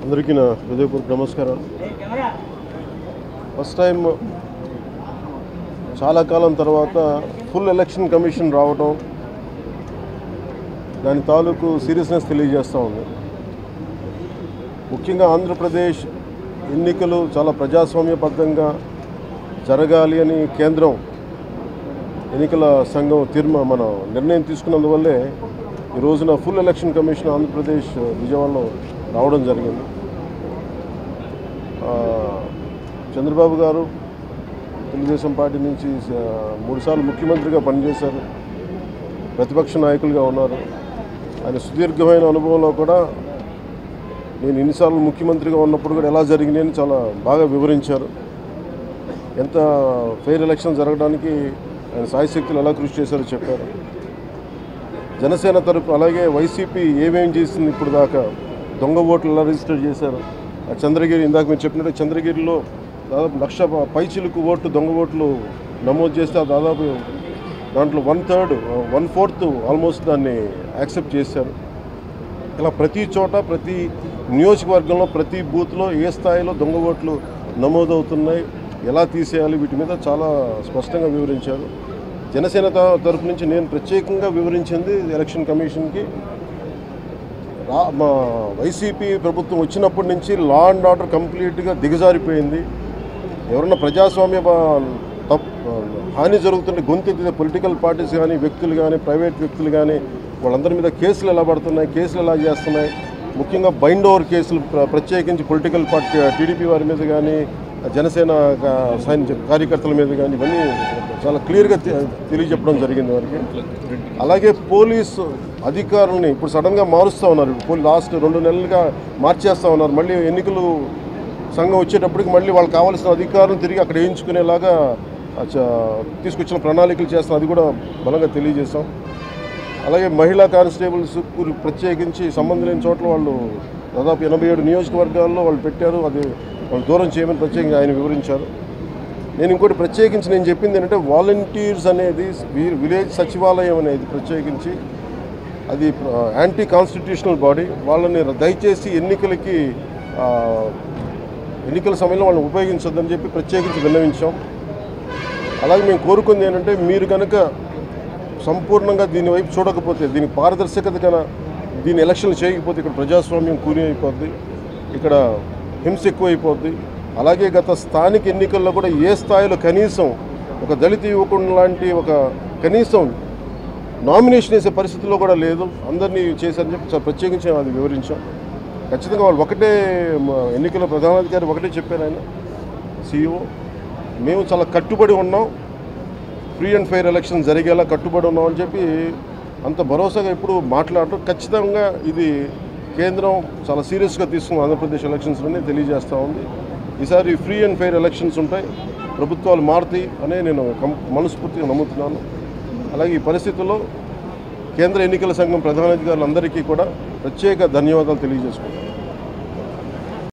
అందరికీ నా హృదయపూర్వక నమస్కారాలు. ఫస్ట్ టైం చాలా కాలం తర్వాత ఫుల్ ఎలక్షన్ కమిషన్ రావడం దాని తాలూకు సీరియస్నెస్ తెలియజేస్తూ ఉంది. ముఖ్యంగా ఆంధ్రప్రదేశ్ ఎన్నికలు చాలా ప్రజాస్వామ్యబద్ధంగా జరగాలి అని కేంద్రం ఎన్నికల సంఘం మన నిర్ణయం తీసుకున్నందువల్లే ఈ రోజున ఫుల్ ఎలక్షన్ కమిషన్ ఆంధ్రప్రదేశ్ విజయవాడలో రావడం జరిగింది. చంద్రబాబు గారు తెలుగుదేశం పార్టీ నుంచి 3 సార్లు ముఖ్యమంత్రిగా పనిచేశారు, ప్రతిపక్ష నాయకులుగా ఉన్నారు. ఆయన సుదీర్ఘమైన అనుభవంలో కూడా నేను ఎన్నిసార్లు ముఖ్యమంత్రిగా ఉన్నప్పుడు కూడా ఎలా జరిగినాయని చాలా బాగా వివరించారు. ఎంత ఫెయిర్ ఎలక్షన్ జరగడానికి ఆయన సాయశక్తులు ఎలా కృషి చేశారో చెప్పారు. జనసేన తరపు అలాగే వైసీపీ ఏమేం చేసింది ఇప్పుడు దాకా, దొంగ ఓట్లు ఎలా రిజిస్టర్ చేశారు, చంద్రగిరి ఇందాక మీరు చెప్పినట్టు చంద్రగిరిలో దాదాపు 1,00,000 పైచిలుకు ఓట్లు దొంగ ఓట్లు నమోదు చేస్తే దాదాపు దాంట్లో 1/4 ఆల్మోస్ట్ దాన్ని యాక్సెప్ట్ చేశారు. ఇలా ప్రతి చోట ప్రతి నియోజకవర్గంలో ప్రతి బూత్లో ఏ స్థాయిలో దొంగ ఓట్లు నమోదవుతున్నాయి, ఎలా తీసేయాలి, వీటి మీద చాలా స్పష్టంగా వివరించారు. జనసేన తరపు నుంచి నేను ప్రత్యేకంగా వివరించింది ఎలక్షన్ కమిషన్కి, మా వైసీపీ ప్రభుత్వం వచ్చినప్పటి నుంచి లా అండ్ ఆర్డర్ కంప్లీట్గా దిగజారిపోయింది. ఎవరన్నా ప్రజాస్వామ్య హాని జరుగుతుంటే గొంతెత్తితే పొలిటికల్ పార్టీస్ కానీ వ్యక్తులు కానీ ప్రైవేట్ వ్యక్తులు కానీ వాళ్ళందరి మీద కేసులు ఎలా పడుతున్నాయి, కేసులు ఎలా చేస్తున్నాయి, ముఖ్యంగా బైండ్ ఓవర్ కేసులు ప్రత్యేకించి పొలిటికల్ పార్టీ టీడీపీ వారి మీద కానీ జనసేన కార్యకర్తల మీద కానీ ఇవన్నీ చాలా క్లియర్గా తెలియజెప్పడం జరిగింది వారికి. అలాగే పోలీసు అధికారులని ఇప్పుడు సడన్గా మారుస్తూ ఉన్నారు. లాస్ట్ 2 నెలలుగా మార్చేస్తూ ఉన్నారు. మళ్ళీ ఎన్నికలు సంఘం వచ్చేటప్పటికి మళ్ళీ వాళ్ళకి కావాల్సిన అధికారులను తిరిగి అక్కడ వేయించుకునేలాగా తీసుకొచ్చిన ప్రణాళికలు చేస్తాం, అది కూడా బలంగా తెలియజేస్తాం. అలాగే మహిళా కానిస్టేబుల్స్ ప్రత్యేకించి సంబంధం లేని చోట్ల వాళ్ళు దాదాపు 87 నియోజకవర్గాల్లో వాళ్ళు పెట్టారు, అది వాళ్ళు దూరం చేయమని ప్రత్యేకంగా ఆయన వివరించారు. నేను ఇంకోటి ప్రత్యేకించి నేను చెప్పింది ఏంటంటే వాలంటీర్స్ అనేది విలేజ్ సచివాలయం అనేది ప్రత్యేకించి అది యాంటీ కాన్స్టిట్యూషనల్ బాడీ. వాళ్ళని దయచేసి ఎన్నికల సమయంలో వాళ్ళని ఉపయోగించొద్దని చెప్పి ప్రత్యేకించి విన్నవించాం. అలాగే మేము కోరుకుంది ఏంటంటే మీరు కనుక సంపూర్ణంగా దీని వైపు చూడకపోతే, దీని పారదర్శకత కన్నా దీని ఎలక్షన్లు చేయకపోతే ఇక్కడ ప్రజాస్వామ్యం కూని అయిపోద్ది, ఇక్కడ హింస ఎక్కువైపోద్ది. అలాగే గత స్థానిక ఎన్నికల్లో కూడా ఏ స్థాయిలో కనీసం ఒక దళిత యువకుడు లాంటి ఒక కనీసం నామినేషన్ వేసే పరిస్థితుల్లో కూడా లేదు, అందరినీ చేశారని చెప్పి ప్రత్యేకించి అది వివరించాం. ఖచ్చితంగా వాళ్ళు ఒకటే ఎన్నికల ప్రధానాధికారి ఒకటే చెప్పారు, ఆయన CEO, మేము చాలా కట్టుబడి ఉన్నాం, ఫ్రీ అండ్ ఫెయిర్ ఎలక్షన్ జరిగేలా కట్టుబడి ఉన్నాం అని చెప్పి అంత భరోసాగా ఎప్పుడు మాట్లాడటం. ఖచ్చితంగా ఇది కేంద్రం చాలా సీరియస్గా తీసుకున్న ఆంధ్రప్రదేశ్ ఎలక్షన్స్లోనే తెలియజేస్తూ ఉంది. ఈసారి ఫ్రీ అండ్ ఫెయిర్ ఎలక్షన్స్ ఉంటాయి, ప్రభుత్వాలు మారుతాయి అనే నేను మనస్ఫూర్తిగా నమ్ముతున్నాను. అలాగే ఈ పరిస్థితుల్లో కేంద్ర ఎన్నికల సంఘం ప్రధానాధికారులందరికీ కూడా ప్రత్యేక ధన్యవాదాలు తెలియజేసుకుంటాను.